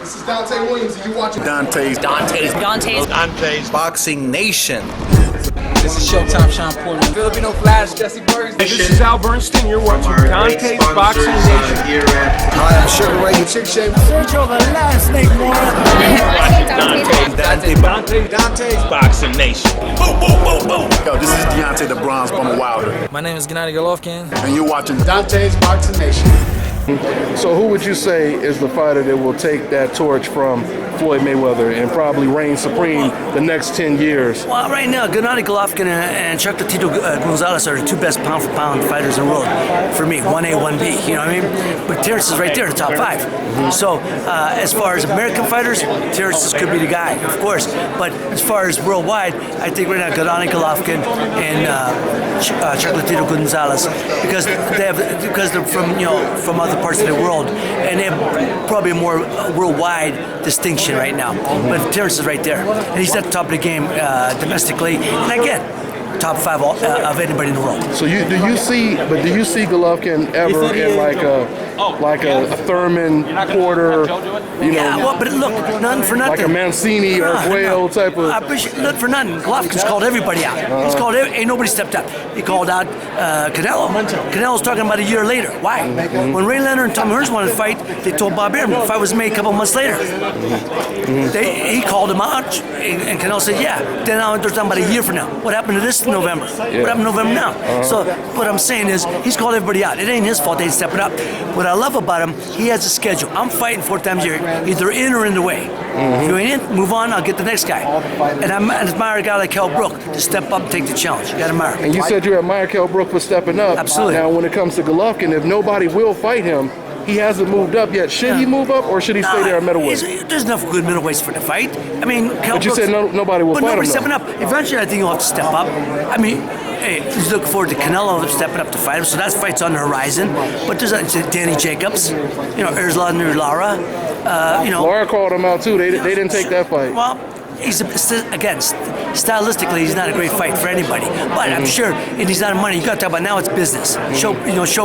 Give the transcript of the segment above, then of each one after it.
This is Dante Williams, and you watching Dontae's Boxing Nation. This is Showtime, Sean Porter. Filipino Flash, Jesse Burns. This is Al Bernstein. You're watching Dontae'S Boxing Nation. Hi, I'm Sugar Ray and Chick Shape. Sergio the last name one. Dontae'S Boxing Nation. Boom, boom, boom, boom. Yo, this is Deontay the Bronze Bomber Wilder. My name is Gennady Golovkin. And you're watching Dontae'S Boxing Nation. So who would you say is the fighter that will take that torch from Floyd Mayweather and probably reign supreme the next 10 years? Well, right now, Gennady Golovkin and Chocolatito Gonzalez are the two best pound-for-pound fighters in the world for me. 1A, 1B, you know what I mean? But Terrence is right there, the top five. So as far as American fighters, Terrence could be the guy, of course. But as far as worldwide, I think right now Gennady Golovkin and Chocolatito Gonzalez, because they're from other parts of the world, and they have probably a more worldwide distinction right now. But Terrence is right there, and he's at the top of the game domestically, and again, top five of anybody in the world. So do you see Golovkin ever in like a Thurman, Porter, Yeah, well, but look, nothing for nothing. like a Mancini or Guayo type of? I appreciate, look for nothing. Golovkin's called everybody out. He's called ain't nobody stepped up. He called out Canelo. Canelo's talking about a year later. Why? When Ray Leonard and Tom Hearns wanted to fight, they told Bob Arum the fight was made a couple months later. He called him out, and Canelo said, yeah. Then now they're talking about a year from now. What happened to this in November? What happened in November now? So what I'm saying is, he's called everybody out. It ain't his fault they ain't stepping up. What I love about him, he has a schedule. I'm fighting 4 times a year, either in or in the way. If you ain't in, move on, I'll get the next guy. And I admire a guy like Kell Brook to step up and take the challenge. You got to admire. And you said you admire Kell Brook for stepping up. Absolutely. Now, when it comes to Golovkin, if nobody will fight him, he hasn't moved up yet. Should he move up, or should he stay there at middleweight? There's enough good middleweights for the fight. I mean, Kell But you Brook's- said nobody will but fight him. nobody's stepping up. Eventually, I think he'll have to step up. I mean, hey, he's looking forward to Canelo stepping up to fight him, so that fight's on the horizon. But there's Danny Jacobs, Erzlad Lara. Lara called him out too. They didn't take that fight. Well, stylistically, he's not a great fight for anybody. But I'm sure, and he's not money. You got to talk about now. It's business. Show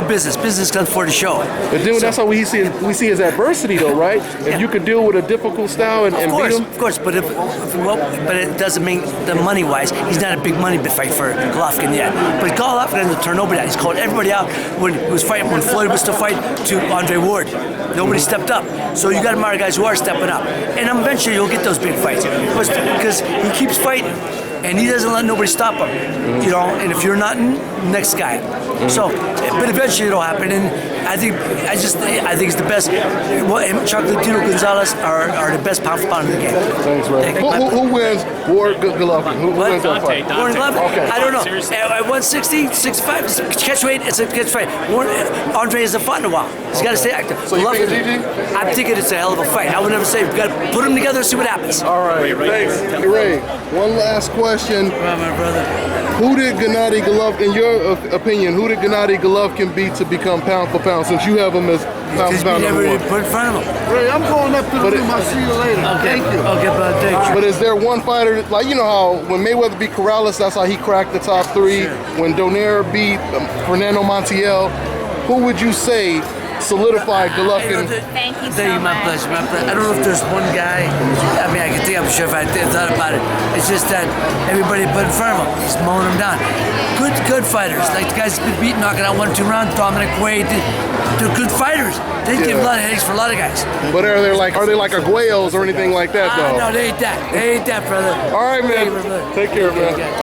business. Business comes before the show. But then that's how we see his adversity, though, right? If you could deal with a difficult style and beat him. Of course, but but it doesn't mean the money-wise. He's not a big money fight for Golovkin yet. But Golovkin doesn't turn nobody out. He's called everybody out when he was fighting, when Floyd was still fighting, to Andre Ward. Nobody stepped up. So you got to admire guys who are stepping up. And eventually you'll get those big fights because he keeps fighting. And he doesn't let nobody stop him, And if you're not in, next guy. So, but eventually it'll happen. And I think it's the best. Chocolatito Gonzalez are the best pound for pound in the game. Thanks, bro. Who wins Ward Golovkin? Who wins that fight? Ward Golovkin? Okay. I don't know. At 160, 65, catch weight. It's a catch fight. Andre hasn't fought in a while. He's got to stay active. So you think it's GG? I'm thinking it's a hell of a fight. I would never say we've got to put them together and see what happens. All right. Thanks. Ray, one last question. All right, my brother. Who did Gennady Golovkin, in your opinion, who did Gennady Golovkin beat to become pound for pound, since you have him as pound for pound number one? Put in front of him. Ray, I'm going up to the room. I'll see you later. Okay. Thank you. Okay, brother. Thanks. But is there one fighter, like, you know how when Mayweather beat Corrales, that's how he cracked the top 3. When Donaire beat Fernando Montiel, who would you say solidified Golovkin? Thank you so much. My pleasure. I don't know if there's one guy. I mean, I can think, I'm sure if I thought about it. It's just that everybody put in front of him. He's mowing them down. Good fighters. Like the guys have been beaten, knocking out 1-2 rounds. Dominic, Wade. They're good fighters. They give a lot of headaches for a lot of guys. But are they like Aguayos or anything like that, though? No, they ain't that. They ain't that, brother. All right, man. Take care, man.